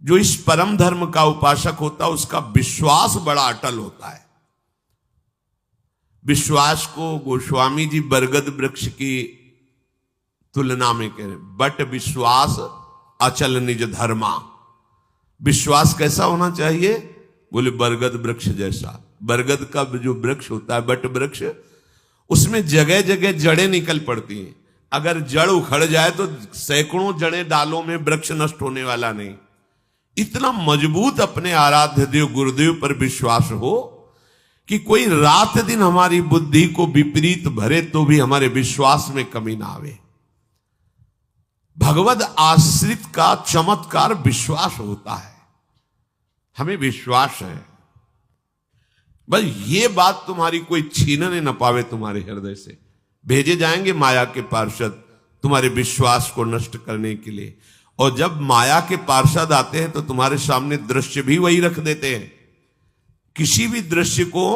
जो इस परम धर्म का उपासक होता है उसका विश्वास बड़ा अटल होता है। विश्वास को गोस्वामी जी बरगद वृक्ष की तुलना में कह रहे, बट विश्वास अचल निज धर्मा। विश्वास कैसा होना चाहिए? बोले बरगद वृक्ष जैसा। बरगद का जो वृक्ष होता है, बट वृक्ष, उसमें जगह जगह जड़ें निकल पड़ती हैं। अगर जड़ उखड़ जाए तो सैकड़ों जड़ें डालों में, वृक्ष नष्ट होने वाला नहीं। इतना मजबूत अपने आराध्य देव गुरुदेव पर विश्वास हो कि कोई रात दिन हमारी बुद्धि को विपरीत भरे तो भी हमारे विश्वास में कमी ना आवे। भगवद आश्रित का चमत्कार विश्वास होता है। हमें विश्वास है, बस ये बात तुम्हारी कोई छीनने न पावे तुम्हारे हृदय से। भेजे जाएंगे माया के पार्षद तुम्हारे विश्वास को नष्ट करने के लिए, और जब माया के पार्षद आते हैं तो तुम्हारे सामने दृश्य भी वही रख देते हैं। किसी भी दृश्य को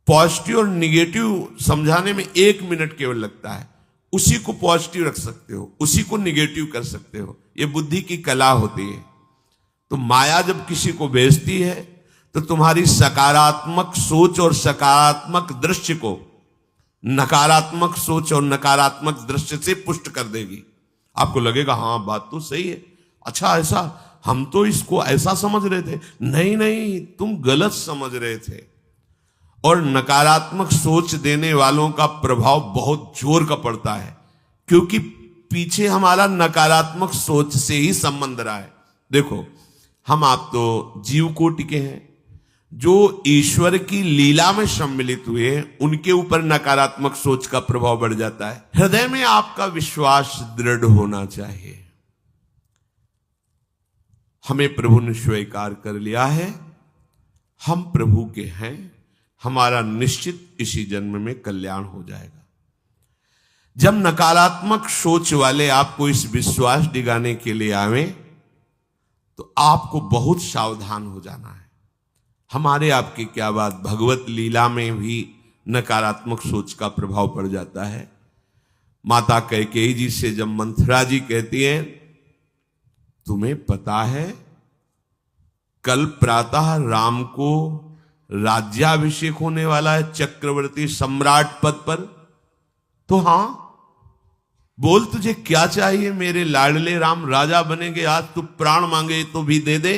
पॉजिटिव और निगेटिव समझाने में 1 मिनट केवल लगता है। उसी को पॉजिटिव रख सकते हो, उसी को निगेटिव कर सकते हो। यह बुद्धि की कला होती है। तो माया जब किसी को भेजती है तो तुम्हारी सकारात्मक सोच और सकारात्मक दृश्य को नकारात्मक सोच और नकारात्मक दृश्य से पुष्ट कर देगी। आपको लगेगा हाँ बात तो सही है, अच्छा ऐसा, हम तो इसको ऐसा समझ रहे थे। नहीं नहीं, तुम गलत समझ रहे थे। और नकारात्मक सोच देने वालों का प्रभाव बहुत जोर का पड़ता है, क्योंकि पीछे हमारा नकारात्मक सोच से ही संबंध रहा है। देखो, हम आप तो जीव कोटि के हैं, जो ईश्वर की लीला में सम्मिलित हुए हैं, उनके ऊपर नकारात्मक सोच का प्रभाव बढ़ जाता है। हृदय में आपका विश्वास दृढ़ होना चाहिए। हमें प्रभु ने स्वीकार कर लिया है, हम प्रभु के हैं, हमारा निश्चित इसी जन्म में कल्याण हो जाएगा। जब नकारात्मक सोच वाले आपको इस विश्वास दिलाने के लिए आवे तो आपको बहुत सावधान हो जाना है। हमारे आपकी क्या बात, भगवत लीला में भी नकारात्मक सोच का प्रभाव पड़ जाता है। माता कैकेयी जी से जब मंथरा जी कहती हैं, तुम्हें पता है कल प्रातः राम को राज्याभिषेक होने वाला है चक्रवर्ती सम्राट पद पर? तो हां, बोल तुझे क्या चाहिए मेरे लाडले राम, राजा बनेंगे, आज तू प्राण मांगे तो भी दे दे।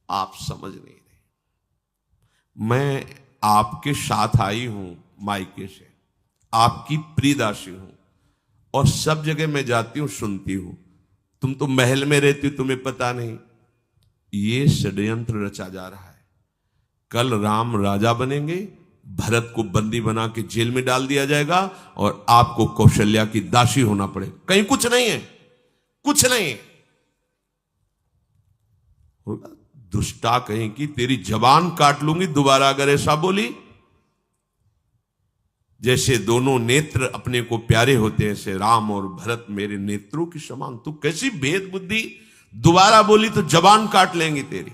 आप समझ नहीं रहे। मैं आपके साथ आई हूं मायके से, आपकी प्रियदासी हूं, और सब जगह मैं जाती हूं सुनती हूं। तुम तो महल में रहती हो, तुम्हें पता नहीं। ये षड्यंत्र रचा जा रहा है। कल राम राजा बनेंगे, भरत को बंदी बना के जेल में डाल दिया जाएगा और आपको कौशल्या की दासी होना पड़ेगा। कहीं कुछ नहीं है, कुछ नहीं है। दुष्टा कहीं की, तेरी जबान काट लूंगी दोबारा अगर ऐसा बोली। जैसे दोनों नेत्र अपने को प्यारे होते हैं, ऐसे राम और भरत मेरे नेत्रों की समान। तू कैसी भेद बुद्धि, दोबारा बोली तो जबान काट लेंगी तेरी।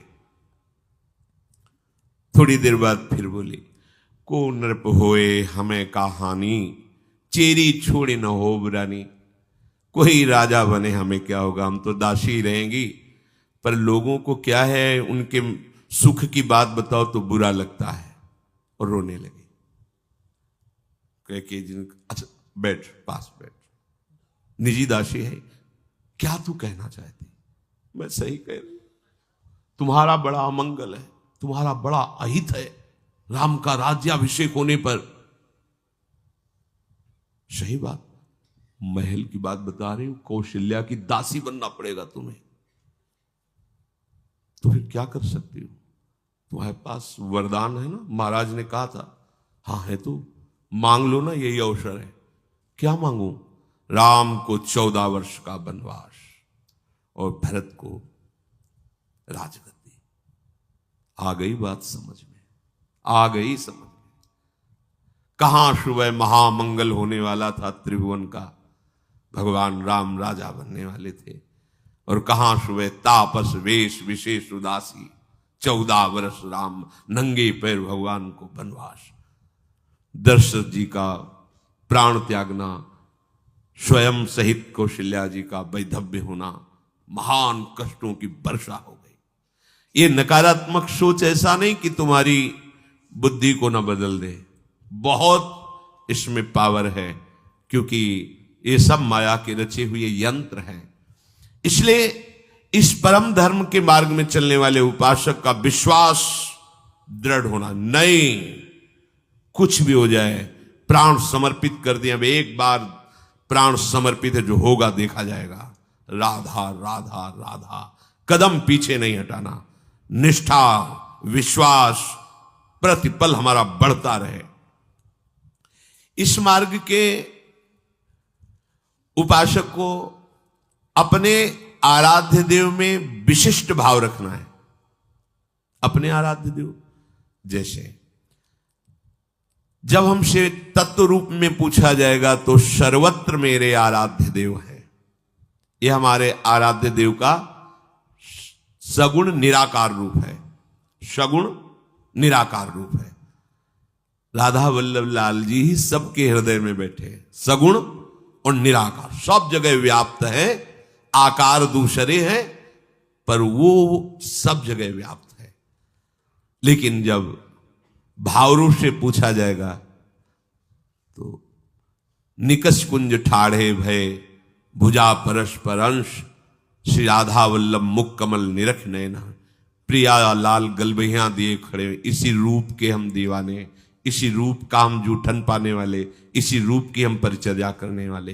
थोड़ी देर बाद फिर बोली, को नृप होए हमें कहानी, चेरी छोड़ी न हो बुरानी। कोई राजा बने हमें क्या होगा, हम तो दासी रहेंगी। पर लोगों को क्या है, उनके सुख की बात बताओ तो बुरा लगता है और रोने लगे। अच्छा बैठ, पास बैठ, निजी दासी है, क्या तू कहना चाहती? मैं सही कह रही, तुम्हारा बड़ा अमंगल है, तुम्हारा बड़ा अहित है राम का राज्याभिषेक होने पर। सही बात, महल की बात बता रही हूं, कौशल्या की दासी बनना पड़ेगा तुम्हें। तो फिर क्या कर सकती हो? तुम्हारे पास वरदान है ना, महाराज ने कहा था। हाँ है तो मांग लो ना, यही अवसर है। क्या मांगू? राम को 14 वर्ष का वनवास और भरत को राजगद्दी। आ गई बात समझ में, आ गई समझ में। कहां सुबह महामंगल होने वाला था त्रिभुवन का, भगवान राम राजा बनने वाले थे, और कहां सुबह तापस वेश विशेष उदासी, 14 वर्ष राम नंगे पैर भगवान को वनवास। दशरथ जी का प्राण त्यागना, स्वयं सहित कौशल्या जी का वैधव्य होना, महान कष्टों की वर्षा हो गई। ये नकारात्मक सोच ऐसा नहीं कि तुम्हारी बुद्धि को ना बदल दे, बहुत इसमें पावर है, क्योंकि ये सब माया के रचे हुए यंत्र हैं। इसलिए इस परम धर्म के मार्ग में चलने वाले उपासक का विश्वास दृढ़ होना, नहीं कुछ भी हो जाए प्राण समर्पित कर दिया। एक बार प्राण समर्पित है, जो होगा देखा जाएगा। राधा राधा राधा, कदम पीछे नहीं हटाना, निष्ठा विश्वास प्रतिपल हमारा बढ़ता रहे। इस मार्ग के उपासक को अपने आराध्य देव में विशिष्ट भाव रखना है। अपने आराध्य देव, जैसे जब हमसे तत्व रूप में पूछा जाएगा तो सर्वत्र मेरे आराध्य देव है। यह हमारे आराध्य देव का सगुण निराकार रूप है। सगुण निराकार रूप है। राधा वल्लभ लाल जी ही सबके हृदय में बैठे, सगुण और निराकार, सब जगह व्याप्त है। आकार दूसरे हैं पर वो सब जगह व्याप्त है। लेकिन जब भाव रूप से पूछा जाएगा तो निकष कुंज ठाढ़े भय भुजा परस्पर अंश, श्री राधा वल्लभ मुख कमल निरख नयना, प्रिया लाल गलबहिया दिए खड़े। इसी रूप के हम दीवाने, इसी रूप का हम जूठन पाने वाले, इसी रूप की हम परिचर्या करने वाले।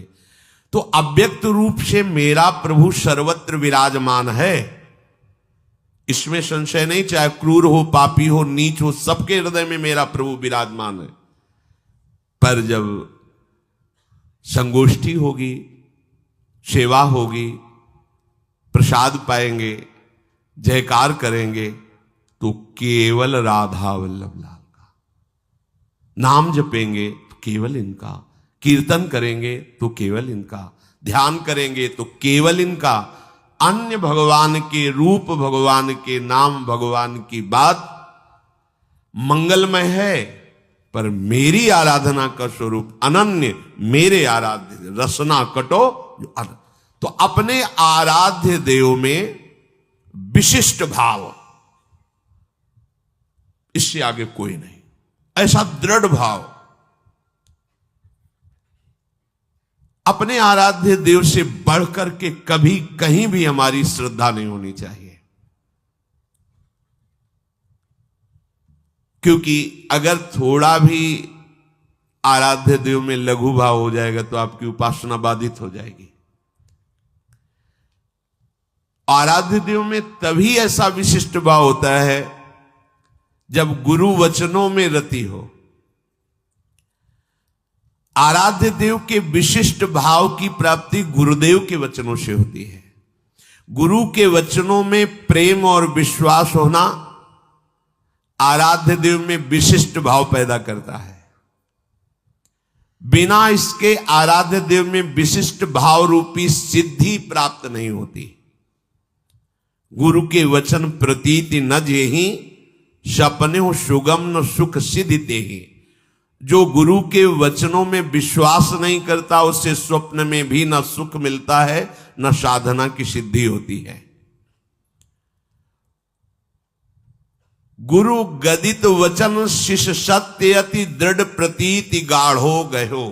तो अव्यक्त रूप से मेरा प्रभु सर्वत्र विराजमान है, इसमें संशय नहीं। चाहे क्रूर हो, पापी हो, नीच हो, सबके हृदय में मेरा प्रभु विराजमान है। पर जब संगोष्ठी होगी, सेवा होगी, प्रसाद पाएंगे, जयकार करेंगे, तो केवल राधा वल्लभ लाल का नाम जपेंगे तो केवल इनका, कीर्तन करेंगे तो केवल इनका, ध्यान करेंगे तो केवल इनका। अन्य भगवान के रूप, भगवान के नाम, भगवान की बात मंगलमय है, पर मेरी आराधना का स्वरूप अनन्य, मेरे आराध्य रसना कटो जो तो अपने आराध्य देव में विशिष्ट भाव, इससे आगे कोई नहीं। ऐसा दृढ़ भाव अपने आराध्य देव से बढ़कर के कभी कहीं भी हमारी श्रद्धा नहीं होनी चाहिए। क्योंकि अगर थोड़ा भी आराध्य देव में लघु भाव हो जाएगा तो आपकी उपासना बाधित हो जाएगी। आराध्य देव में तभी ऐसा विशिष्ट भाव होता है जब गुरु वचनों में रति हो। आराध्य देव के विशिष्ट भाव की प्राप्ति गुरुदेव के वचनों से होती है। गुरु के वचनों में प्रेम और विश्वास होना आराध्य देव में विशिष्ट भाव पैदा करता है। बिना इसके आराध्य देव में विशिष्ट भाव रूपी सिद्धि प्राप्त नहीं होती। गुरु के वचन प्रतीति न जेहि, सपने हो सुगम न सुख सिद्धि ही। जो गुरु के वचनों में विश्वास नहीं करता उससे स्वप्न में भी न सुख मिलता है, न साधना की सिद्धि होती है। गुरु गदित वचन शिष्य सत्य अति दृढ़ प्रतीति गाढ़ो गयो।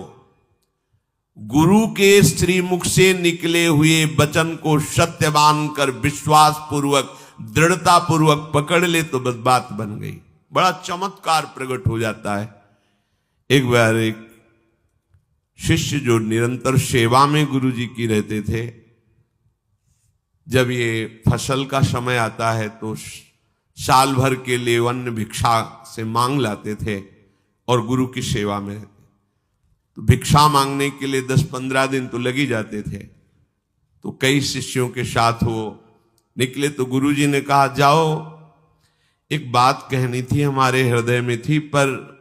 गुरु के श्रीमुख से निकले हुए वचन को सत्य मानकर विश्वास पूर्वक, दृढ़ता पूर्वक पकड़ ले तो बस बात बन गई। बड़ा चमत्कार प्रकट हो जाता है। एक बार एक शिष्य जो निरंतर सेवा में गुरु जी की रहते थे, जब ये फसल का समय आता है तो साल भर के लिए अन्न भिक्षा से मांग लाते थे और गुरु की सेवा में रहते। तो भिक्षा मांगने के लिए 10-15 दिन तो लग ही जाते थे। तो कई शिष्यों के साथ वो निकले तो गुरु जी ने कहा, जाओ एक बात कहनी थी, हमारे हृदय में थी, पर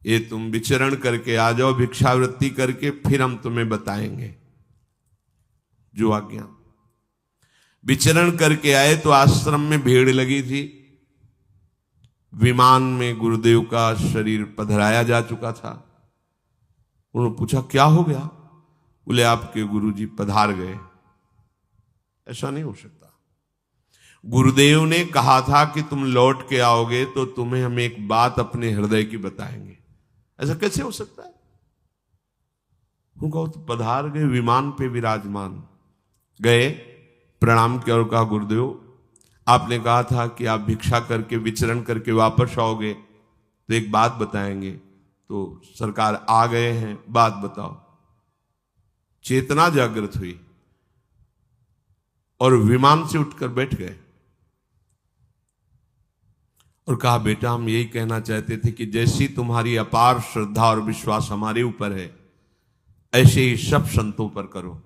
ये तुम विचरण करके आ जाओ, भिक्षावृत्ति करके, फिर हम तुम्हें बताएंगे जो आज्ञा। विचरण करके आए तो आश्रम में भीड़ लगी थी। विमान में गुरुदेव का शरीर पधराया जा चुका था। उन्होंने पूछा क्या हो गया? बोले आपके गुरु जी पधार गए। ऐसा नहीं हो सकता। गुरुदेव ने कहा था कि तुम लौट के आओगे तो तुम्हें हम एक बात अपने हृदय की बताएंगे। ऐसा कैसे हो सकता है? उनको तो पधार गए, विमान पे विराजमान गए, प्रणाम किया और कहा गुरुदेव आपने कहा था कि आप भिक्षा करके विचरण करके वापस आओगे तो एक बात बताएंगे। तो सरकार आ गए हैं, बात बताओ। चेतना जागृत हुई और विमान से उठकर बैठ गए और कहा बेटा हम यही कहना चाहते थे कि जैसी तुम्हारी अपार श्रद्धा और विश्वास हमारे ऊपर है ऐसे ही सब संतों पर करो।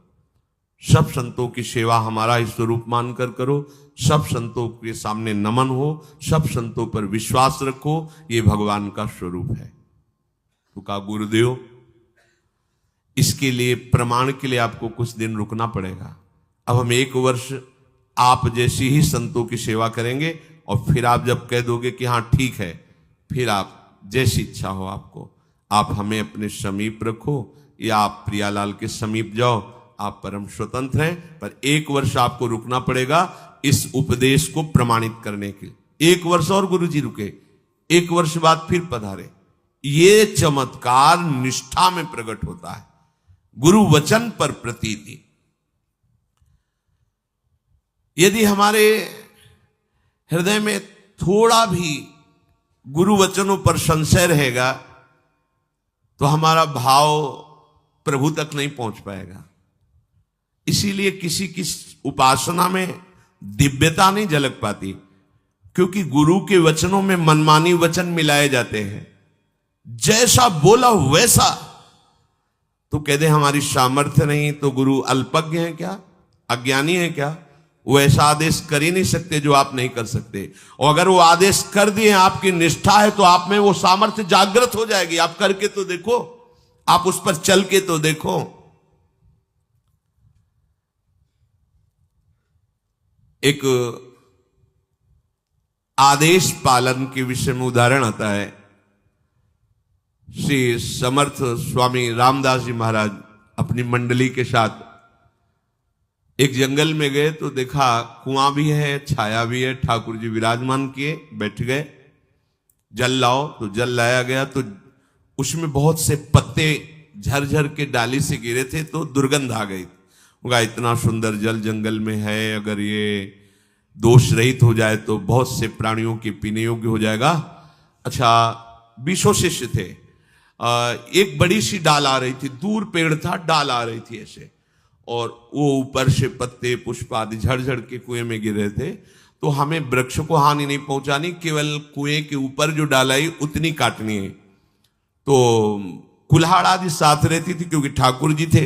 सब संतों की सेवा हमारा ही स्वरूप मानकर करो, सब संतों के सामने नमन हो, सब संतों पर विश्वास रखो, ये भगवान का स्वरूप है। तो कहा गुरुदेव इसके लिए प्रमाण के लिए आपको कुछ दिन रुकना पड़ेगा। अब हम 1 वर्ष आप जैसी ही संतों की सेवा करेंगे और फिर आप जब कह दोगे कि हाँ ठीक है, फिर आप जैसी इच्छा हो आपको, आप हमें अपने समीप रखो या आप प्रियालाल के समीप जाओ, आप परम स्वतंत्र हैं, पर 1 वर्ष आपको रुकना पड़ेगा इस उपदेश को प्रमाणित करने के लिए। 1 वर्ष और गुरु जी रुके, 1 वर्ष बाद फिर पधारे। ये चमत्कार निष्ठा में प्रकट होता है, गुरु वचन पर प्रतीति। यदि हमारे हृदय में थोड़ा भी गुरु वचनों पर संशय रहेगा तो हमारा भाव प्रभु तक नहीं पहुंच पाएगा। इसीलिए किसी की उपासना में दिव्यता नहीं झलक पाती, क्योंकि गुरु के वचनों में मनमानी वचन मिलाए जाते हैं। जैसा बोला वैसा, तो कहते हमारी सामर्थ्य नहीं तो गुरु अल्पज्ञ है क्या, अज्ञानी है क्या? वो ऐसा आदेश कर ही नहीं सकते जो आप नहीं कर सकते। और अगर वो आदेश कर दिए, आपकी निष्ठा है, तो आप में वो सामर्थ्य जागृत हो जाएगी। आप करके तो देखो, आप उस पर चल के तो देखो। एक आदेश पालन के विषय में उदाहरण आता है। श्री समर्थ स्वामी रामदास जी महाराज अपनी मंडली के साथ एक जंगल में गए तो देखा कुआं भी है, छाया भी है, ठाकुर जी विराजमान किए, बैठ गए। जल लाओ तो जल लाया गया, तो उसमें बहुत से पत्ते झरझर के डाली से गिरे थे, तो दुर्गंध आ गई। उनका इतना सुंदर जल जंगल में है, अगर ये दोष रहित हो जाए तो बहुत से प्राणियों के पीने योग्य हो जाएगा। अच्छा, 20 शिष्य थे। एक बड़ी सी डाल आ रही थी, दूर पेड़ था, डाल आ रही थी ऐसे, और वो ऊपर से पत्ते पुष्प आदि झड़झड़ के कुएं में गिर रहे थे। तो हमें वृक्ष को हानि नहीं पहुंचानी, केवल कुएं के ऊपर जो डाल आई उतनी काटनी है। तो कुल्हाड़ आदि साथ रहती थी, क्योंकि ठाकुर जी थे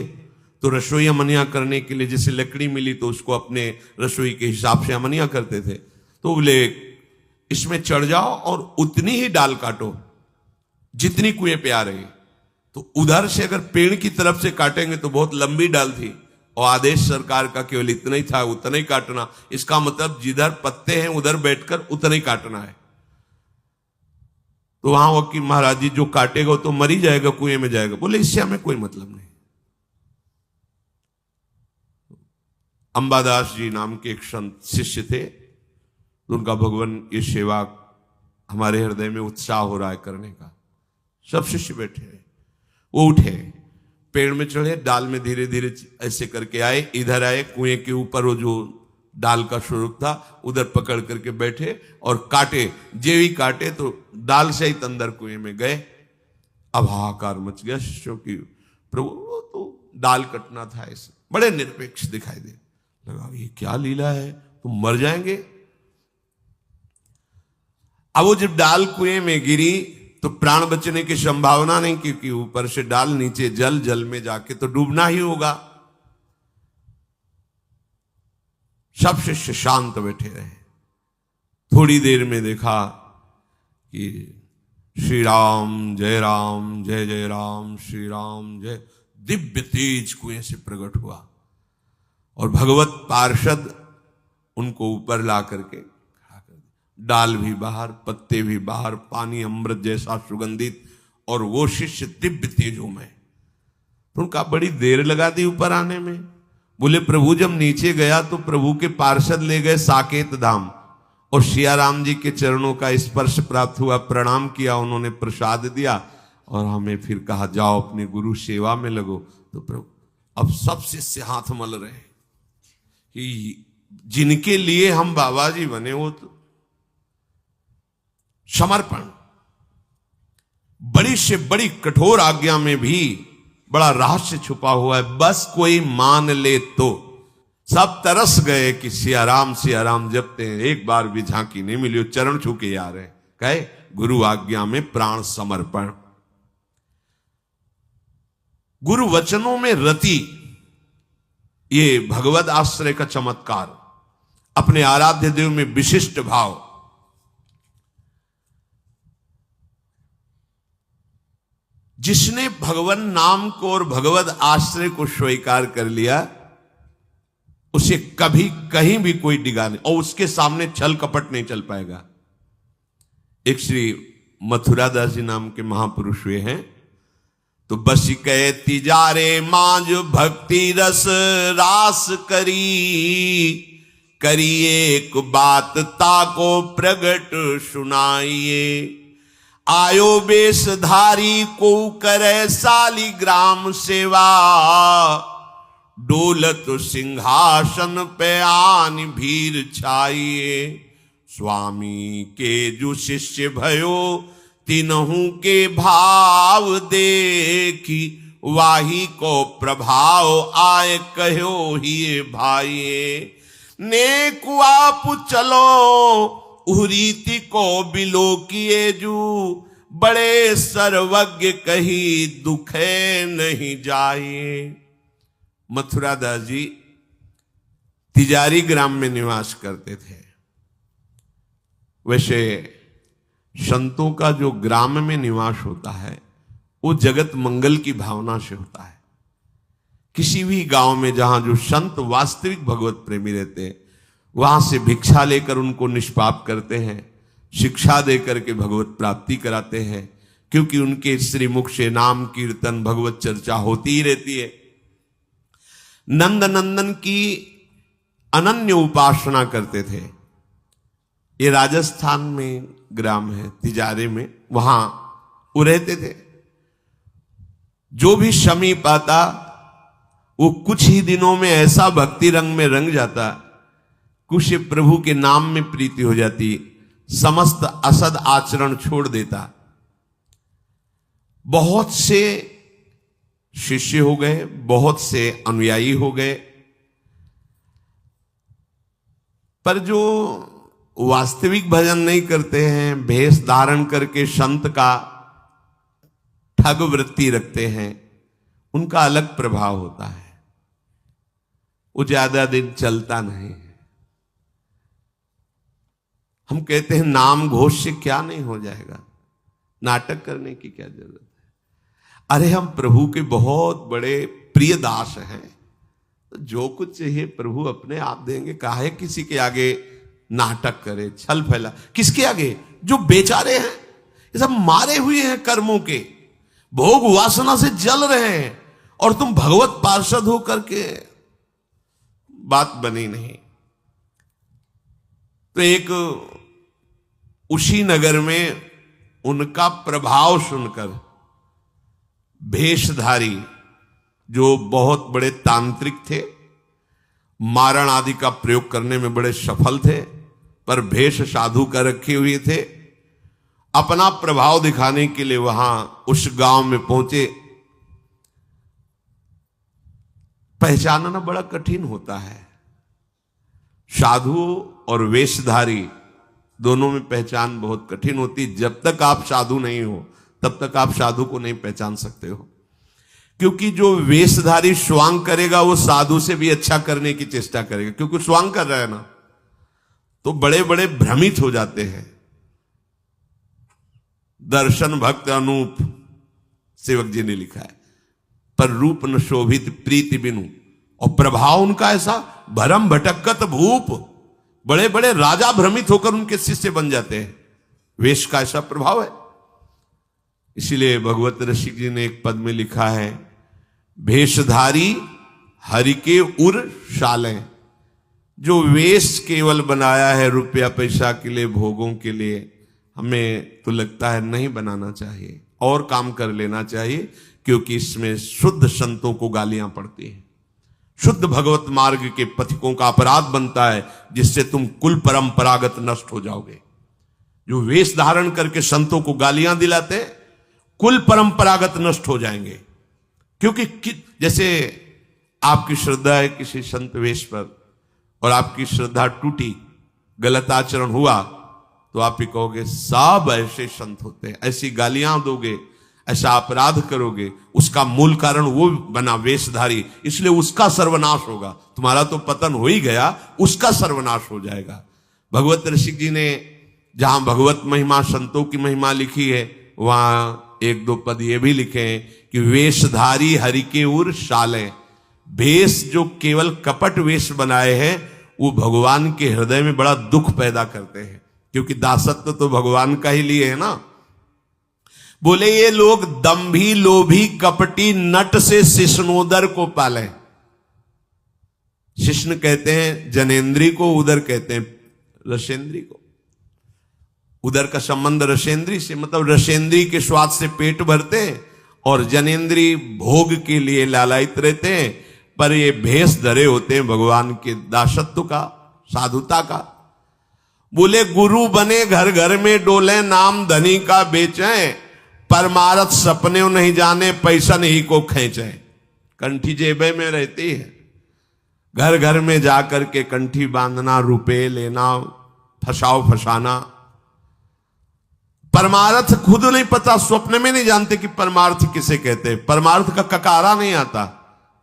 तो रसोई अमनिया करने के लिए जैसे लकड़ी मिली तो उसको अपने रसोई के हिसाब से अमनिया करते थे। तो बोले इसमें चढ़ जाओ और उतनी ही डाल काटो जितनी कुएं पे आ रही। तो उधर से अगर पेड़ की तरफ से काटेंगे तो बहुत लंबी डाल थी, और आदेश सरकार का केवल इतना ही था, उतना ही काटना। इसका मतलब जिधर पत्ते हैं उधर बैठकर उतना ही काटना है। तो वहां वकील महाराज जी जो काटेगा तो मर ही जाएगा, कुएं में जाएगा। बोले इससे हमें कोई मतलब नहीं। अंबादास जी नाम के एक संत शिष्य थे, तो उनका भगवान ये सेवा हमारे हृदय में उत्साह हो रहा है करने का। सब शिष्य बैठे हैं, वो उठे, पेड़ में चढ़े, डाल में धीरे धीरे ऐसे करके आए, इधर आए, कुएं के ऊपर वो जो डाल का स्वरूप था उधर पकड़ करके बैठे और काटे। जे ही काटे तो डाल से ही अंदर कुएं में गए। अब हाहाकार मच गया शिष्यों की, प्रभु वो तो डाल कटना था। ऐसे बड़े निरपेक्ष दिखाई दे लगा, ये क्या लीला है, तुम मर जाएंगे। अब वो जब डाल कुएं में गिरी तो प्राण बचने की संभावना नहीं, क्योंकि ऊपर से डाल, नीचे जल, जल में जाके तो डूबना ही होगा। सब शिष्य शांत बैठे रहे। थोड़ी देर में देखा कि श्री राम जय राम, जय जय राम, श्री राम जय, दिव्य तेज कुएं से प्रकट हुआ और भगवत पार्षद उनको ऊपर ला करके खड़ा कर दिया। डाल भी बाहर, पत्ते भी बाहर, पानी अमृत जैसा सुगंधित, और वो शिष्य दिव्य तेजों में। तो उनका बड़ी देर लगा दी ऊपर आने में। बोले प्रभु जब नीचे गया तो प्रभु के पार्षद ले गए साकेत धाम और सिया राम जी के चरणों का स्पर्श प्राप्त हुआ, प्रणाम किया, उन्होंने प्रसाद दिया और हमें फिर कहा जाओ अपने गुरु सेवा में लगो। तो प्रभु अब सब शिष्य हाथ मल रहे कि जिनके लिए हम बाबा जी बने वो तो समर्पण, बड़ी से बड़ी कठोर आज्ञा में भी बड़ा रहस्य छुपा हुआ है, बस कोई मान ले तो। सब तरस गए कि सिया राम जपते हैं, एक बार भी झांकी नहीं मिली, चरण छू के आ रहे, कहे गुरु आज्ञा में प्राण समर्पण। गुरु वचनों में रति, ये भगवद आश्रय का चमत्कार, अपने आराध्य देव में विशिष्ट भाव। जिसने भगवान नाम को और भगवद आश्रय को स्वीकार कर लिया उसे कभी कहीं भी कोई डिगा नहीं, और उसके सामने छल कपट नहीं चल पाएगा। एक श्री मथुरा दास जी नाम के महापुरुष हुए हैं, तो बस कहे तिजारे मांझ भक्ति रस रास करिए एक बात ताको प्रगट सुनाइए। आयो बेशधारी को करे सालिग्राम सेवा, डोलत सिंहासन पे आन भीर छाइए। स्वामी के जो शिष्य भयो तिनहु के भाव देखी, वाही को प्रभाव आए कहो ही भाइये। नेक आप चलो उरीति को बिलो किए जू, बड़े सर्वज्ञ कही दुखे नहीं जाइए। मथुरा दास जी तिजारी ग्राम में निवास करते थे। वैसे संतों का जो ग्राम में निवास होता है वो जगत मंगल की भावना से होता है। किसी भी गांव में जहां जो संत वास्तविक भगवत प्रेमी रहते हैं, वहां से भिक्षा लेकर उनको निष्पाप करते हैं, शिक्षा देकर के भगवत प्राप्ति कराते हैं, क्योंकि उनके श्रीमुख से नाम कीर्तन भगवत चर्चा होती ही रहती है। नंद नंदन की अनन्य उपासना करते थे। ये राजस्थान में ग्राम है तिजारे में, वहां वो रहते थे। जो भी समीप आता वो कुछ ही दिनों में ऐसा भक्ति रंग में रंग जाता, कुछ प्रभु के नाम में प्रीति हो जाती, समस्त असद आचरण छोड़ देता। बहुत से शिष्य हो गए, बहुत से अनुयायी हो गए, पर जो वास्तविक भजन नहीं करते हैं, भेष धारण करके संत का ठग वृत्ति रखते हैं, उनका अलग प्रभाव होता है। वो ज्यादा दिन चलता नहीं है। हम कहते हैं नाम घोष से क्या नहीं हो जाएगा, नाटक करने की क्या जरूरत है। अरे हम प्रभु के बहुत बड़े प्रिय दास हैं, तो जो कुछ चाहिए प्रभु अपने आप देंगे। काहे किसी के आगे नाटक करे, छल फैला। किसके आगे? जो बेचारे हैं, ये सब मारे हुए हैं कर्मों के, भोग वासना से जल रहे हैं, और तुम भगवत पार्षद हो करके बात बनी नहीं। तो एक उसी नगर में उनका प्रभाव सुनकर भेषधारी जो बहुत बड़े तांत्रिक थे, मारण आदि का प्रयोग करने में बड़े सफल थे, पर भेष साधु का रखे हुए थे, अपना प्रभाव दिखाने के लिए वहां उस गांव में पहुंचे। पहचानना बड़ा कठिन होता है। साधु और वेशधारी दोनों में पहचान बहुत कठिन होती। जब तक आप साधु नहीं हो तब तक आप साधु को नहीं पहचान सकते हो, क्योंकि जो वेशधारी स्वांग करेगा वो साधु से भी अच्छा करने की चेष्टा करेगा, क्योंकि स्वांग कर रहा है ना, तो बड़े बड़े भ्रमित हो जाते हैं। दर्शन भक्त अनूप सेवक जी ने लिखा है, पर रूप न शोभित प्रीति बिनु, और प्रभाव उनका ऐसा भरम भटकत भूप, बड़े बड़े राजा भ्रमित होकर उनके शिष्य बन जाते हैं। वेश का ऐसा प्रभाव है। इसीलिए भगवत रसिक जी ने एक पद में लिखा है, भेषधारी हरि के उर शालें। जो वेश केवल बनाया है रुपया पैसा के लिए, भोगों के लिए, हमें तो लगता है नहीं बनाना चाहिए, और काम कर लेना चाहिए, क्योंकि इसमें शुद्ध संतों को गालियां पड़ती हैं, शुद्ध भगवत मार्ग के पथिकों का अपराध बनता है, जिससे तुम कुल परंपरागत नष्ट हो जाओगे। जो वेश धारण करके संतों को गालियां दिलाते, कुल परंपरागत नष्ट हो जाएंगे। क्योंकि जैसे आपकी श्रद्धा है किसी संत वेश पर, और आपकी श्रद्धा टूटी, गलत आचरण हुआ, तो आप ही कहोगे सब ऐसे संत होते हैं, ऐसी गालियां दोगे, ऐसा अपराध करोगे, उसका मूल कारण वो बना वेशधारी, इसलिए उसका सर्वनाश होगा। तुम्हारा तो पतन हो ही गया, उसका सर्वनाश हो जाएगा। भगवत ऋषि जी ने जहां भगवत महिमा, संतों की महिमा लिखी है, वहां एक दो पद ये भी लिखे हैं कि वेशधारी हरि के उर शालें। वेश जो केवल कपट वेश बनाए हैं, वो भगवान के हृदय में बड़ा दुख पैदा करते हैं, क्योंकि दासत्व तो भगवान का ही लिए है ना। बोले ये लोग दंभी, लोभी, कपटी, नट से शिष्णोदर को पाले। शिष्ण कहते हैं जनेन्द्री को, उदर कहते हैं रसेंद्री को। उदर का संबंध रसेंद्री से, मतलब रसेंद्री के स्वाद से पेट भरते हैं, और जनेन्द्री भोग के लिए लालायित रहते हैं, पर ये भेष धरे होते हैं भगवान के दासत्व का, साधुता का। बोले गुरु बने घर घर में डोले, नाम धनी का बेचे, परमारथ सपने नहीं जाने, पैसा नहीं को खींचे। कंठी जेबे में रहती है, घर घर में जाकर के कंठी बांधना, रुपए लेना, फसाओ फसाना। परमार्थ खुद नहीं पता, स्वप्न में नहीं जानते कि परमार्थ किसे कहते हैं, परमार्थ का ककारा नहीं आता,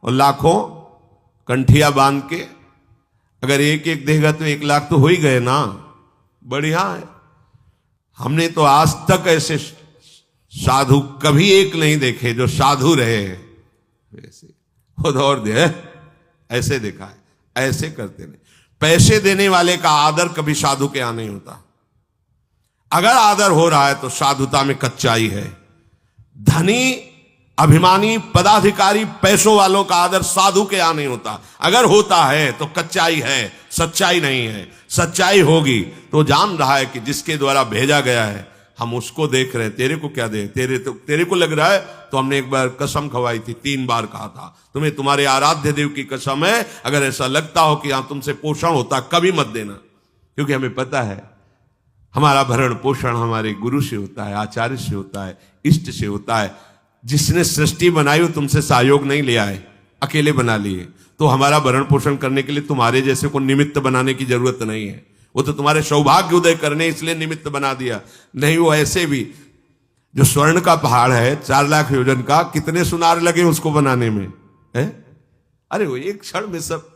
और लाखों कंठिया बांध के अगर एक एक देगा तो 1 लाख तो हो ही गए ना, बढ़िया है। हमने तो आज तक ऐसे साधु कभी एक नहीं देखे जो साधु रहे हैं, वैसे खुद और दे ऐसे देखा है, ऐसे करते नहीं। पैसे देने वाले का आदर कभी साधु के यहां नहीं होता। अगर आदर हो रहा है तो साधुता में कच्चाई है। धनी, अभिमानी, पदाधिकारी, पैसों वालों का आदर साधु के यहां नहीं होता। अगर होता है तो कच्चाई है, सच्चाई नहीं है। सच्चाई होगी तो जान रहा है कि जिसके द्वारा भेजा गया है हम उसको देख रहे हैं। तेरे को क्या दे, तेरे को लग रहा है तो हमने एक बार कसम खवाई थी, 3 बार कहा था तुम्हें तुम्हारे आराध्य देव की कसम है, अगर ऐसा लगता हो कि यहां तुमसे पोषण होता कभी मत देना, क्योंकि हमें पता है हमारा भरण पोषण हमारे गुरु से होता है, आचार्य से होता है, इष्ट से होता है। जिसने सृष्टि बनाई वो तुमसे सहयोग नहीं लिया है, अकेले बना लिए। तो हमारा भरण पोषण करने के लिए तुम्हारे जैसे को निमित्त बनाने की जरूरत नहीं है। वो तो तुम्हारे सौभाग्य उदय करने इसलिए निमित्त बना दिया। नहीं, वो ऐसे भी जो स्वर्ण का पहाड़ है 4 लाख योजन का, कितने सुनार लगे उसको बनाने में है? अरे वो एक क्षण में सब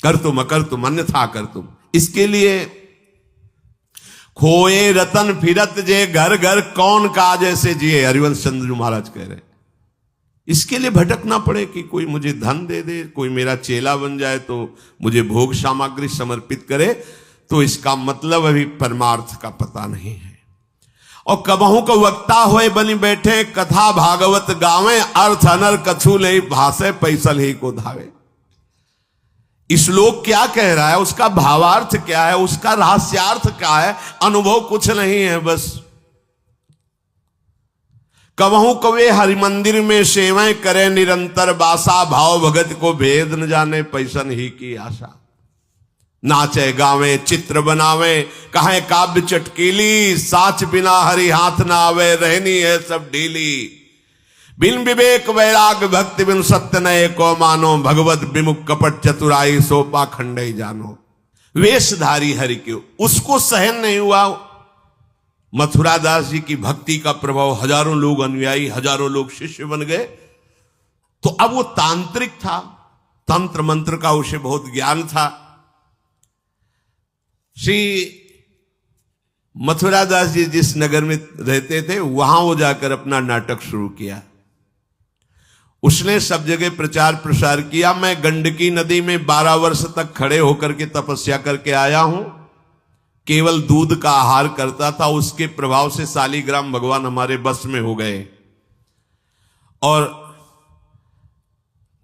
कर तुम अन्यथा कर तुम। इसके लिए खोए रतन फिरत जे, घर घर कौन काज ऐसे जिए, हरिवंश चंद्र महाराज कह रहे हैं। इसके लिए भटकना पड़े कि कोई मुझे धन दे दे, कोई मेरा चेला बन जाए तो मुझे भोग सामग्री समर्पित करे, तो इसका मतलब अभी परमार्थ का पता नहीं है। और कबहू को वक्ता होए बनी बैठे, कथा भागवत गावे, अर्थ अनर कछु ले भाषे, पैसल ही को धावे। श्लोक क्या कह रहा है, उसका भावार्थ क्या है, उसका रहस्यार्थ क्या है, अनुभव कुछ नहीं है। बस कबहू कवे हरि मंदिर में सेवाएं करे निरंतर बासा, भाव भगत को भेद न जाने, पैसन ही की आशा। नाचे गावे चित्र बनावे, कहे काव्य चटकीली, साच बिना हरि हाथ ना आवे, रहनी है सब ढीली। बिन विवेक वैराग भक्ति बिन सत्य नये को मानो, भगवत विमुख कपट चतुराई सो पाखंड जानो। वेशधारी हरि के उसको सहन नहीं हुआ। मथुरा दास जी की भक्ति का प्रभाव, हजारों लोग अनुयायी, हजारों लोग शिष्य बन गए। तो अब वो तांत्रिक था, तंत्र मंत्र का उसे बहुत ज्ञान था। श्री मथुरा दास जी जिस नगर में रहते थे वहां वो जाकर अपना नाटक शुरू किया। उसने सब जगह प्रचार प्रसार किया। मैं गंडकी नदी में 12 वर्ष तक खड़े होकर के तपस्या करके आया हूं, केवल दूध का आहार करता था। उसके प्रभाव से शालिग्राम भगवान हमारे बस में हो गए। और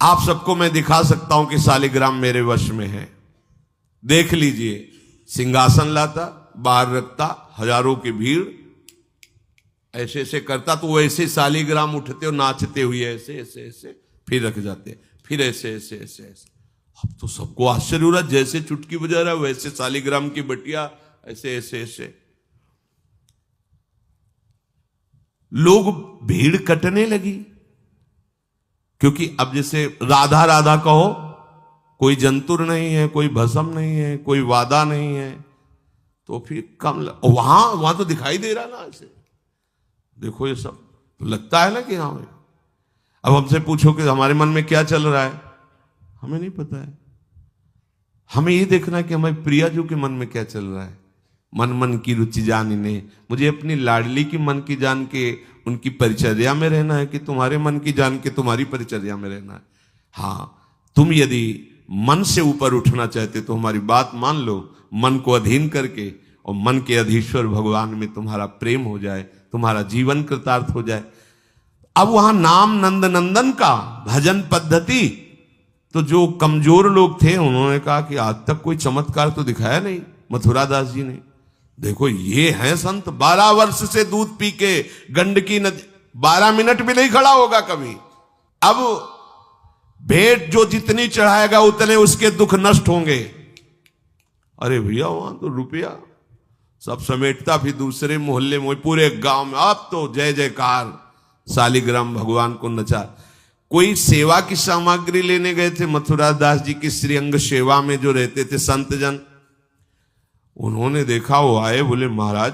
आप सबको मैं दिखा सकता हूं कि शालिग्राम मेरे वश में है। देख लीजिए, सिंहासन लाता, बाहर रखता, हजारों की भीड़, ऐसे ऐसे करता तो वो ऐसे शालिग्राम उठते और नाचते हुए ऐसे ऐसे ऐसे फिर रख जाते, फिर ऐसे ऐसे ऐसे ऐसे। अब तो सबको आश्चर्य हो रहा, जैसे चुटकी बजा रहा है वैसे शालिग्राम की बटिया ऐसे ऐसे ऐसे। लोग, भीड़ कटने लगी, क्योंकि अब जैसे राधा राधा कहो, कोई जंतुर नहीं है, कोई भस्म नहीं है, कोई वादा नहीं है, तो फिर वहां तो दिखाई दे रहा ना ऐसे। देखो ये सब तो लगता है ना कि हाँ। अब हमसे पूछो कि हमारे मन में क्या चल रहा है, हमें नहीं पता है। हमें ये देखना कि हमारे प्रियाजू के मन में क्या चल रहा है। मन मन की रुचि जानिने, मुझे अपनी लाडली की मन की जान के उनकी परिचर्या में रहना है कि तुम्हारे मन की जान के तुम्हारी परिचर्या में रहना है। हाँ, तुम यदि मन से ऊपर उठना चाहते तो हमारी बात मान लो, मन को अधीन करके, और मन के अधीश्वर भगवान में तुम्हारा प्रेम हो जाए, तुम्हारा जीवन कृतार्थ हो जाए। अब वहां नाम नंद नंदन का भजन पद्धति, तो जो कमजोर लोग थे उन्होंने कहा कि आज तक कोई चमत्कार तो दिखाया नहीं मथुरा दास जी ने। देखो ये है संत, 12 वर्ष से दूध पी के गंडकी नदी, 12 मिनट भी नहीं खड़ा होगा कभी। अब भेंट जो जितनी चढ़ाएगा उतने उसके दुख नष्ट होंगे। अरे भैया वहां तो रुपया सब समेटता, फिर दूसरे मोहल्ले में, पूरे गांव में अब तो जय जयकार, शालिग्राम भगवान को नचा। कोई सेवा की सामग्री लेने गए थे मथुरा दास जी की श्रीअंग सेवा में जो रहते थे संत जन, उन्होंने देखा, वो आए, बोले महाराज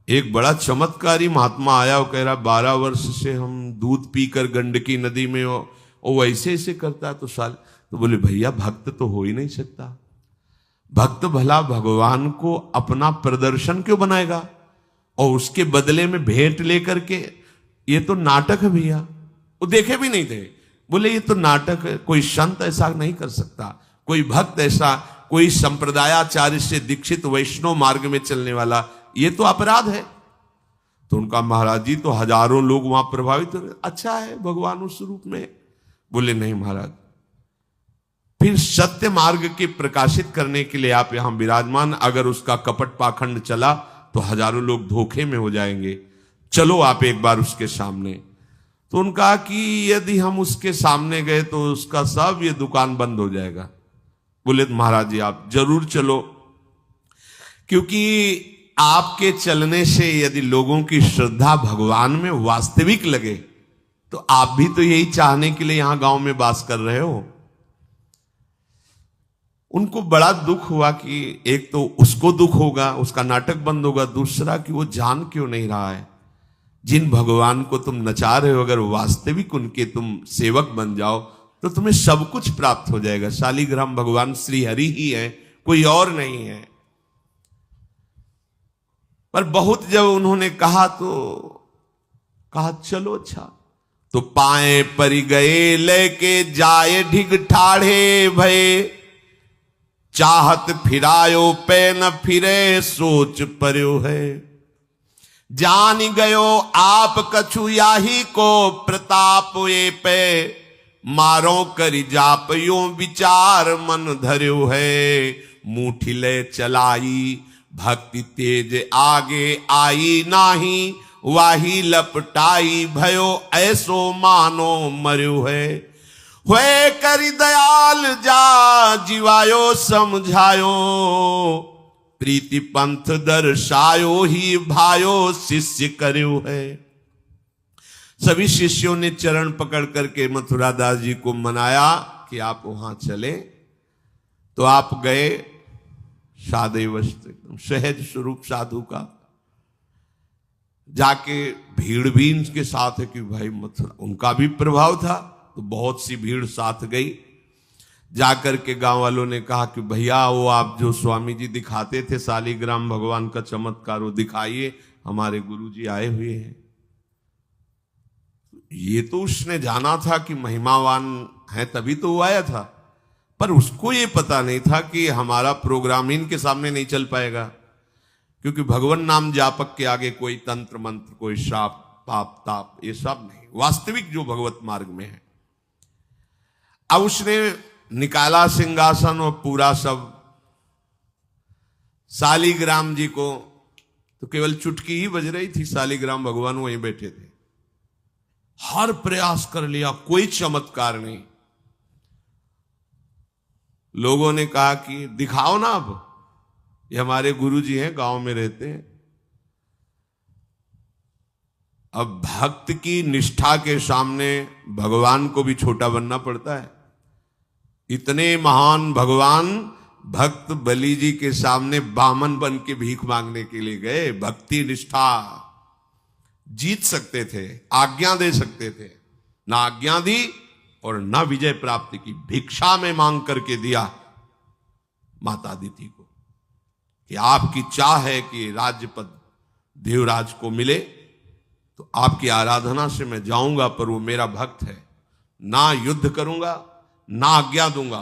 एक बड़ा चमत्कारी महात्मा आया, वो कह रहा 12 वर्ष से हम दूध पीकर गंडकी नदी में, वो वैसे ऐसे करता तो साल। तो बोले भैया भक्त तो हो ही नहीं सकता, भक्त भला भगवान को अपना प्रदर्शन क्यों बनाएगा और उसके बदले में भेंट लेकर के, ये तो नाटक है भैया। वो देखे भी नहीं थे, बोले ये तो नाटक है, कोई संत ऐसा नहीं कर सकता, कोई भक्त ऐसा, कोई संप्रदायाचार्य से दीक्षित वैष्णव मार्ग में चलने वाला, ये तो अपराध है। तो उनका महाराज जी तो हजारों लोग वहां प्रभावित हो रहे, अच्छा है भगवान उस रूप में। बोले नहीं महाराज, फिर सत्य मार्ग के प्रकाशित करने के लिए आप यहां विराजमान, अगर उसका कपट पाखंड चला तो हजारों लोग धोखे में हो जाएंगे, चलो आप एक बार उसके सामने। तो उनका कि यदि हम उसके सामने गए तो उसका सब ये दुकान बंद हो जाएगा। बोले महाराज जी आप जरूर चलो, क्योंकि आपके चलने से यदि लोगों की श्रद्धा भगवान में वास्तविक लगे तो आप भी तो यही चाहने के लिए यहां गांव में वास कर रहे हो। उनको बड़ा दुख हुआ कि एक तो उसको दुख होगा, उसका नाटक बंद होगा, दूसरा कि वो जान क्यों नहीं रहा है जिन भगवान को तुम नचा रहे हो, अगर वास्तविक उनके तुम सेवक बन जाओ तो तुम्हें सब कुछ प्राप्त हो जाएगा। शालिग्राम भगवान श्री हरि ही है, कोई और नहीं है। पर बहुत जब उन्होंने कहा तो कहा चलो अच्छा, तो पाए परि गए लेके जाए ढिग ठाढ़े भये, चाहत फिरायो पे न फिरे सोच पर्यो है, जान गयो आप कछु याही को प्रताप ये पे, मारो करि जाप यो विचार मन धर्यो है, मुठी ले चलाई भक्ति तेज आगे आई नाही, वाही लपटाई भयो ऐसो मानो मर्यो है, हुए करि दयाल जा जीवायो समझायो, प्रीति पंथ दर्शायो ही भायो शिष्य कर्यो है। सभी शिष्यों ने चरण पकड़ करके मथुरा दास जी को मनाया कि आप वहां चले। तो आप गए, सादेवस्त्र एकदम सहज स्वरूप साधु का, जाके भीड़ भी इनके साथ है कि भाई मथुरा, उनका भी प्रभाव था तो बहुत सी भीड़ साथ गई। जाकर के गांव वालों ने कहा कि भैया वो आप जो स्वामी जी दिखाते थे शालिग्राम भगवान का चमत्कार वो दिखाइए, हमारे गुरुजी आए हुए हैं। ये तो उसने जाना था कि महिमावान है तभी तो वो आया था, पर उसको ये पता नहीं था कि हमारा प्रोग्राम इनके सामने नहीं चल पाएगा, क्योंकि भगवान नाम जापक के आगे कोई तंत्र मंत्र, कोई श्राप पाप ताप ये सब नहीं, वास्तविक जो भगवत मार्ग में है। अब उसने निकाला सिंहासन और पूरा सब, शालिग्राम जी को तो केवल चुटकी ही बज रही थी, शालिग्राम भगवान वहीं बैठे थे। हर प्रयास कर लिया, कोई चमत्कार नहीं। लोगों ने कहा कि दिखाओ ना, अब ये हमारे गुरु जी हैं, गांव में रहते हैं। अब भक्त की निष्ठा के सामने भगवान को भी छोटा बनना पड़ता है। इतने महान भगवान भक्त बलि जी के सामने बामन बन के भीख मांगने के लिए गए। भक्ति निष्ठा जीत सकते थे, आज्ञा दे सकते थे, ना आज्ञा दी और ना विजय प्राप्त की। भिक्षा में मांग करके दिया माता अदिति को कि आपकी चाह है कि राज्य पद देवराज को मिले, तो आपकी आराधना से मैं जाऊंगा, पर वो मेरा भक्त है, ना युद्ध करूंगा ना आज्ञा दूंगा,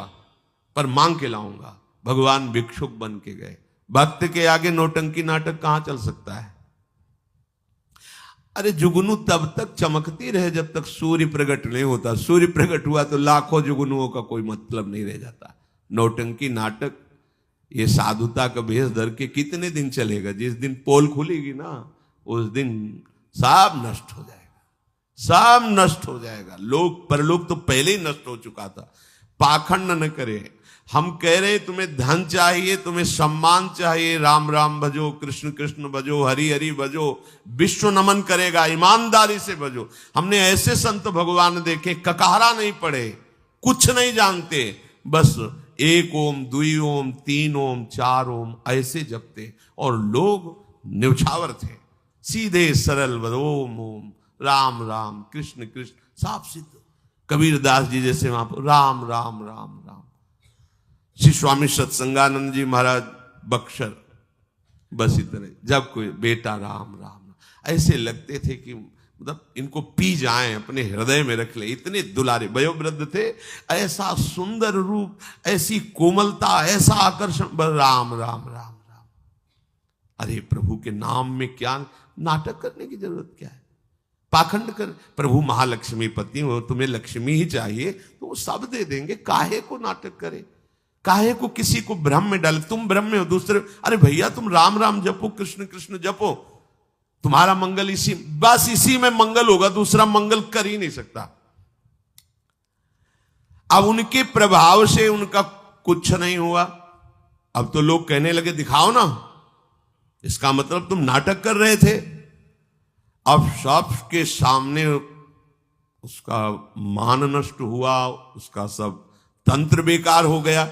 पर मांग के लाऊंगा। भगवान भिक्षुक बन के गए। भक्त के आगे नौटंकी नाटक कहां चल सकता है? अरे जुगनू तब तक चमकती रहे जब तक सूर्य प्रकट नहीं होता। सूर्य प्रकट हुआ तो लाखों जुगनुओं का कोई मतलब नहीं रह जाता। नौटंकी नाटक, ये साधुता का भेष धर के कितने दिन चलेगा? जिस दिन पोल खुलेगी ना, उस दिन सब नष्ट हो जाएगा, सब नष्ट हो जाएगा। लोग परलोक तो पहले ही नष्ट हो चुका था। पाखंड न करे। हम कह रहे तुम्हें धन चाहिए, तुम्हें सम्मान चाहिए, राम राम भजो, कृष्ण कृष्ण भजो, हरि हरि भजो, विश्व नमन करेगा, ईमानदारी से भजो। हमने ऐसे संत भगवान देखे, ककारा नहीं पड़े, कुछ नहीं जानते, बस एक ओम, दुई ओम, तीन ओम, चार ओम ऐसे जपते, और लोग न्यौछावर थे, सीधे सरल ओम ओम, राम राम, कृष्ण कृष्ण, साफ सिद्ध। कबीरदास जी जैसे वहां पर राम राम राम राम। श्री स्वामी सत्संगानंद जी महाराज बक्सर, बस इतने। जब कोई बेटा राम राम, ऐसे लगते थे कि मतलब इनको पी जाएं, अपने हृदय में रख ले। इतने दुलारे वयोवृद्ध थे, ऐसा सुंदर रूप, ऐसी कोमलता, ऐसा आकर्षण। राम राम राम राम। अरे प्रभु के नाम में क्या नाटक करने की जरूरत क्या है? पाखंड कर। प्रभु महालक्ष्मी पति हो, तुम्हें लक्ष्मी ही चाहिए तो वो सब दे देंगे। काहे को नाटक करे? काहे को किसी को भ्रम में डाले? तुम भ्रम में हो, दूसरे, अरे भैया तुम राम राम जपो, कृष्ण कृष्ण जपो, तुम्हारा मंगल इसी, बस इसी में मंगल होगा, दूसरा मंगल कर ही नहीं सकता। अब उनके प्रभाव से उनका कुछ नहीं हुआ। अब तो लोग कहने लगे दिखाओ ना, इसका मतलब तुम नाटक कर रहे थे। अब सबके सामने उसका मान नष्ट हुआ, उसका सब तंत्र बेकार हो गया।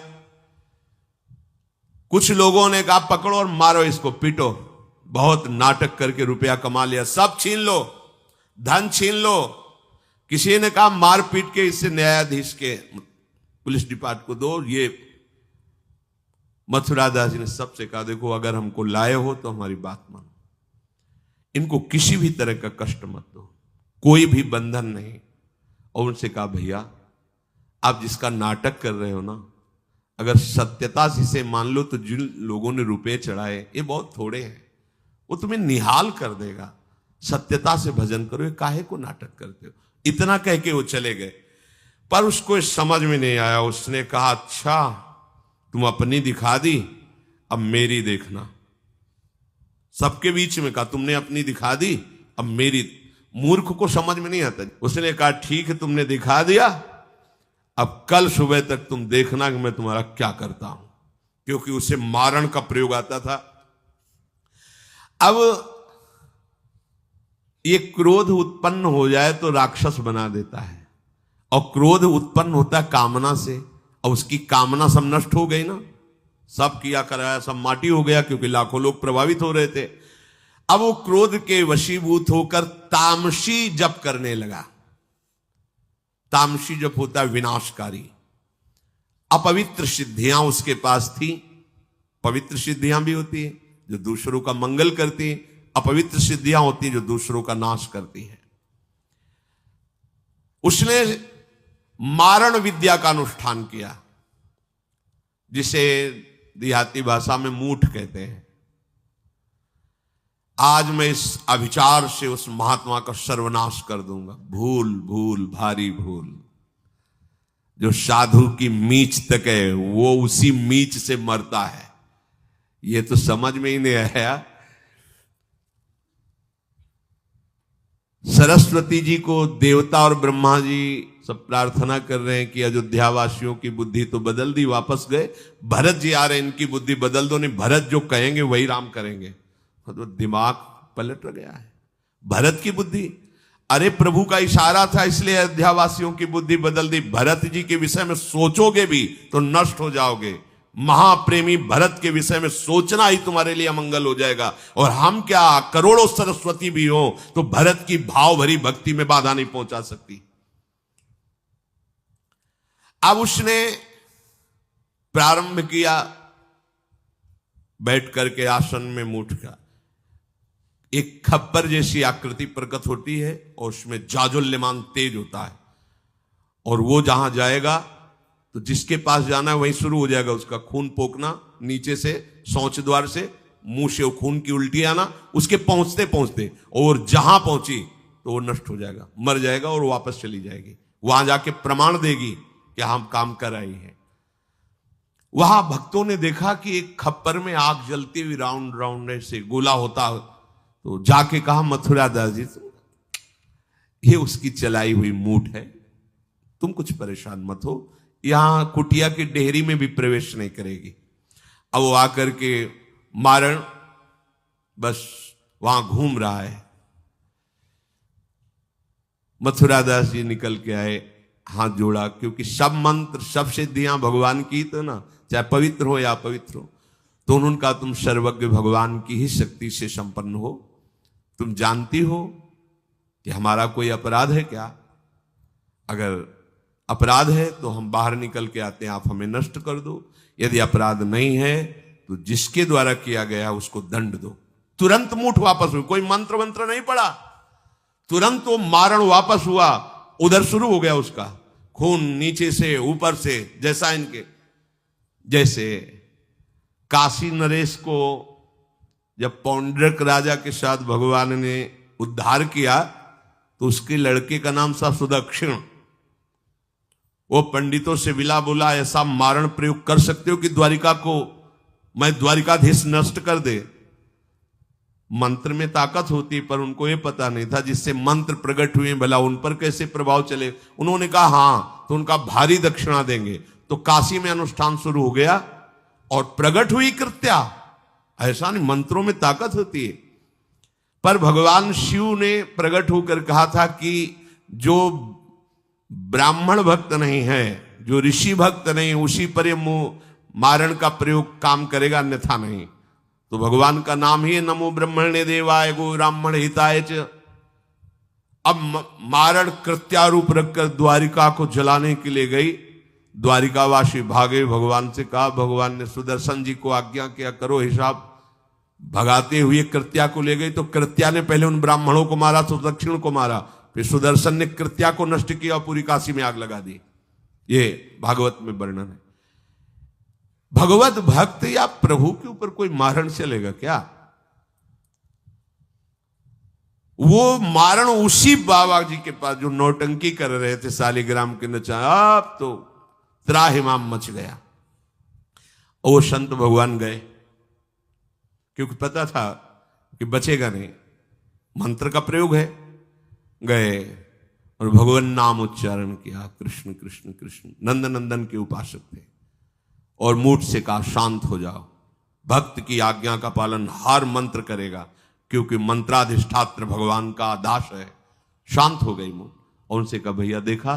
कुछ लोगों ने कहा पकड़ो और मारो इसको, पीटो, बहुत नाटक करके रुपया कमा लिया, सब छीन लो, धन छीन लो। किसी ने कहा मार पीट के इससे न्यायाधीश के, पुलिस डिपार्टमेंट को दो। ये मथुरा दास जी ने सबसे कहा देखो अगर हमको लाए हो तो हमारी बात मानो, इनको किसी भी तरह का कष्ट मत दो, कोई भी बंधन नहीं। और उनसे कहा भैया आप जिसका नाटक कर रहे हो ना, अगर सत्यता से इसे मान लो तो जिन लोगों ने रुपए चढ़ाए ये बहुत थोड़े हैं, वो तुम्हें निहाल कर देगा। सत्यता से भजन करो, ये काहे को नाटक करते हो? इतना कह के वो चले गए। पर उसको समझ में नहीं आया। उसने कहा अच्छा तुम अपनी दिखा दी, अब मेरी देखना। सबके बीच में कहा तुमने अपनी दिखा दी, अब मेरी। मूर्ख को समझ में नहीं आता। उसने कहा ठीक है तुमने दिखा दिया, अब कल सुबह तक तुम देखना कि मैं तुम्हारा क्या करता हूं। क्योंकि उसे मारण का प्रयोग आता था। अब ये क्रोध उत्पन्न हो जाए तो राक्षस बना देता है, और क्रोध उत्पन्न होता है कामना से, और उसकी कामना सब नष्ट हो गई ना, सब किया कराया सब माटी हो गया, क्योंकि लाखों लोग प्रभावित हो रहे थे। अब वो क्रोध के वशीभूत होकर तामसी जप करने लगा। तामसी जप होता है विनाशकारी। अपवित्र सिद्धियां उसके पास थी। पवित्र सिद्धियां भी होती है जो दूसरों का मंगल करती है, अपवित्र सिद्धियां होती हैं जो दूसरों का नाश करती हैं। उसने मारण विद्या का अनुष्ठान किया, जिसे देहाती भाषा में मूठ कहते हैं। आज मैं इस अभिचार से उस महात्मा का सर्वनाश कर दूंगा। भूल भूल भारी भूल। जो साधु की मीच तक है वो उसी मीच से मरता है। ये तो समझ में ही नहीं आया। सरस्वती जी को देवता और ब्रह्मा जी सब प्रार्थना कर रहे हैं कि अयोध्या वासियों की बुद्धि तो बदल दी, वापस गए। भरत जी आ रहे हैं, इनकी बुद्धि बदल दो, नहीं भरत जो कहेंगे वही राम करेंगे। तो दिमाग पलट गया है। भरत की बुद्धि, अरे प्रभु का इशारा था इसलिए अयोध्या वासियों की बुद्धि बदल दी। भरत जी के विषय में सोचोगे भी तो नष्ट हो जाओगे। महाप्रेमी भरत के विषय में सोचना ही तुम्हारे लिए अमंगल हो जाएगा। और हम क्या, करोड़ों सरस्वती भी हो तो भरत की भाव भरी भक्ति में बाधा नहीं पहुंचा सकती। अब उसने प्रारंभ किया, बैठ करके आसन में मूठ का एक खप्पर जैसी आकृति प्रकट होती है और उसमें जाजुल्यमान तेज होता है। और वो जहां जाएगा तो जिसके पास जाना है वहीं शुरू हो जाएगा उसका खून पोकना, नीचे से शौच द्वार से मुंह से खून की उल्टी आना, उसके पहुंचते पहुंचते, और जहां पहुंची तो वो नष्ट हो जाएगा, मर जाएगा और वापस चली जाएगी। वहां जाके प्रमाण देगी कि हम काम कर रही हैं। वहां भक्तों ने देखा कि एक खप्पर में आग जलती हुई राउंड राउंड से गोला होता, तो जाके कहा मथुरा दास जी ये उसकी चलाई हुई मूठ है, तुम कुछ परेशान मत हो, यहां कुटिया की डेहरी में भी प्रवेश नहीं करेगी। अब वो आकर के मारण बस वहां घूम रहा है। मथुरा दास जी निकल के आए, हाथ जोड़ा, क्योंकि सब मंत्र सब सिद्धियां भगवान की, तो ना चाहे पवित्र हो या अपवित्र हो, तो उन्होंने कहा तुम सर्वज्ञ भगवान की ही शक्ति से संपन्न हो, तुम जानती हो कि हमारा कोई अपराध है क्या? अगर अपराध है तो हम बाहर निकल के आते हैं, आप हमें नष्ट कर दो। यदि अपराध नहीं है तो जिसके द्वारा किया गया उसको दंड दो। तुरंत मूठ वापस हुई, कोई मंत्र मंत्र नहीं पड़ा, तुरंत वो मारण वापस हुआ। उधर शुरू हो गया उसका खून, नीचे से ऊपर से, जैसा इनके, जैसे काशी नरेश को जब पौंड्रक राजा के साथ भगवान ने उद्धार किया तो उसके लड़के का नाम था सुदक्षिण। वो पंडितों से विला बोला ऐसा मारण प्रयोग कर सकते हो कि द्वारिका को मैं द्वारिकाधीश नष्ट कर दे। मंत्र में ताकत होती पर उनको ये पता नहीं था जिससे मंत्र प्रकट हुए भला उन पर कैसे प्रभाव चले। उन्होंने कहा हाँ, तो उनका भारी दक्षिणा देंगे। तो काशी में अनुष्ठान शुरू हो गया और प्रकट हुई कृत्या। ऐसा नहीं, मंत्रों में ताकत होती है। पर भगवान शिव ने प्रकट होकर कहा था कि जो ब्राह्मण भक्त नहीं है, जो ऋषि भक्त नहीं, उसी पर ये मारण का प्रयोग काम करेगा, अन्यथा नहीं। तो भगवान का नाम ही नमो ब्रह्मण्य देवाय गो ब्राह्मण हिताय च। अब मारण कृत्यारूप रखकर द्वारिका को जलाने के लिए गई। द्वारिकावासी भागे, भगवान से कहा, भगवान ने सुदर्शन जी को आज्ञा किया करो हिसाब। भगाते हुए कृत्या को ले गई तो कृत्या ने पहले उन ब्राह्मणों को मारा, तो दक्षिण को मारा, फिर सुदर्शन ने कृत्या को नष्ट किया और पूरी काशी में आग लगा दी। ये भागवत में वर्णन है। भगवत भक्त या प्रभु के ऊपर कोई मारण चलेगा क्या? वो मारण उसी बाबा जी के पास जो नौटंकी कर रहे थे शालिग्राम के नचा, अब तो त्राहिमाम मच गया। वो संत भगवान गए क्योंकि पता था कि बचेगा नहीं, मंत्र का प्रयोग है। गए और भगवान नाम उच्चारण किया, कृष्ण कृष्ण कृष्ण। नंद नंदन के उपासक थे और मूठ से कहा शांत हो जाओ। भक्त की आज्ञा का पालन हर मंत्र करेगा क्योंकि मंत्राधिष्ठात्र भगवान का दास है। शांत हो गई मूठ और उनसे कहा भैया देखा,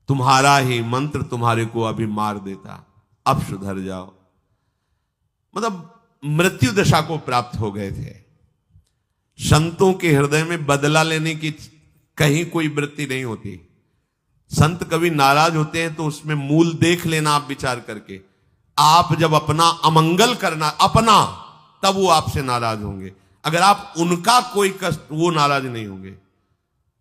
तुम्हारा ही मंत्र तुम्हारे को अभी मार देता, अब सुधर जाओ। मतलब मृत्यु दशा को प्राप्त हो गए थे। संतों के हृदय में बदला लेने की कहीं कोई वृत्ति नहीं होती। संत कभी नाराज होते हैं तो उसमें मूल देख लेना आप विचार करके। आप जब अपना अमंगल करना अपना, तब वो आपसे नाराज होंगे। अगर आप उनका कोई कष्ट, वो नाराज नहीं होंगे,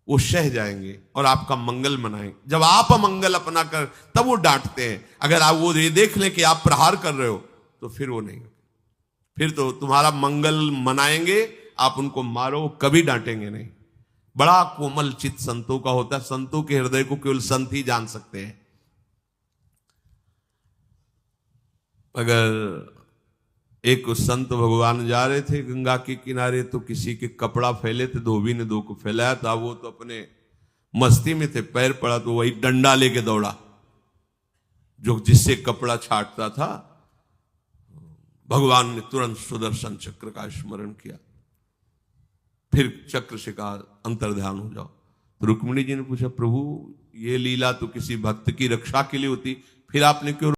वो सह जाएंगे और आपका मंगल मनाएंगे। जब आप अमंगल अपना कर, तब वो डांटते हैं। अगर आप वो ये देख लें कि आप प्रहार कर रहे हो तो फिर वो नहीं, फिर तो तुम्हारा मंगल मनाएंगे, आप उनको मारो, कभी डांटेंगे नहीं। बड़ा कोमल चित्त संतों का होता है। संतों के हृदय को केवल संत ही जान सकते हैं। अगर एक संत भगवान जा रहे थे गंगा के किनारे, तो किसी के कपड़ा फैले थे, धोबी ने दो को फैलाया था, वो तो अपने मस्ती में थे, पैर पड़ा तो वही डंडा लेके दौड़ा जो जिससे कपड़ा छाटता था। भगवान ने तुरंत सुदर्शन चक्र का स्मरण किया, फिर चक्र से कहा अंतर्ध्यान हो जाओ। तो रुक्मिणी जी ने पूछा, प्रभु ये लीला तो किसी भक्त की रक्षा के लिए होती, फिर आपने क्यों